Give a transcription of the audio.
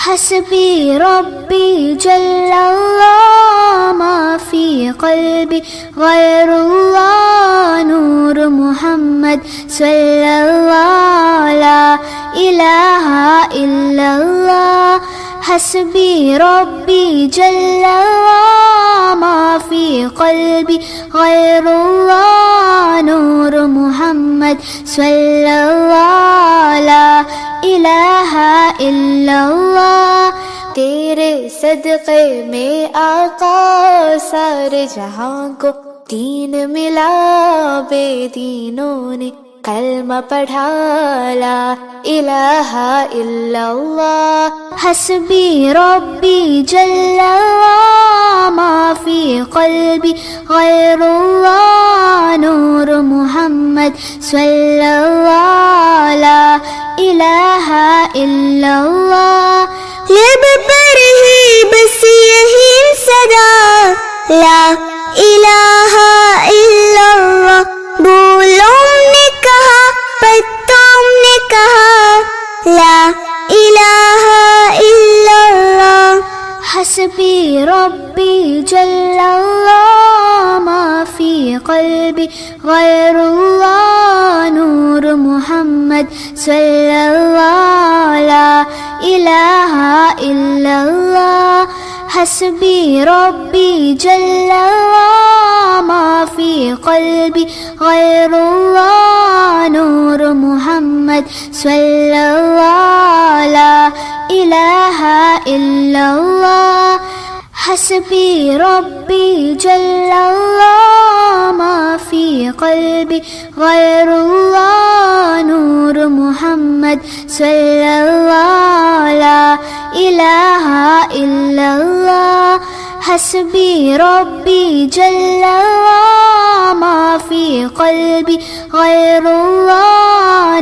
حسبي ربي جل الله ما في قلبي غير الله نور محمد صلى الله لا إله إلا الله حسبي ربي جل الله ما في قلبي غير الله نور محمد صلى الله لا إله إلا الله तेरे सदक़े में आका सारे जहां को दीन मिला बेदीनों ने कलमा पढ़ा ला इलाहा इल्लल्लाह हस्बी रब्बी जल्लल्लाह मा फी क़ल्बी गैरुल्लाह नूर मुहम्मद सल्लल्लाह ला इलाहा इल्लल्लाह लब पर ही बस यही सदा ला इलाहा इल्लल्लाह बोलों ने कहा पत्तों ने कहा ला इलाहा इल्लल्लाह हस्बी रब्बी जल्लल्लाह मा फी क़ल्बी गैरुल्लाह नूर मुहम्मद सल्लल्लाह ला इलाहा इल्लल्लाह हस्बी रब्बी जल्लल्लाह मा फी क़ल्बी गैरुल्लाह नूर मुहम्मद सल्लल्लाह ला इलाहा इल्लल्लाह हस्बी रब्बी जल्लल्लाह मा फी क़ल्बी गैरुल्लाह नूर मुहम्मद सल्लल्लाह ला इलाहा इल्लल्लाह हस्बी रब्बी जल्लल्लाह मा फी क़ल्बी गैरुल्लाह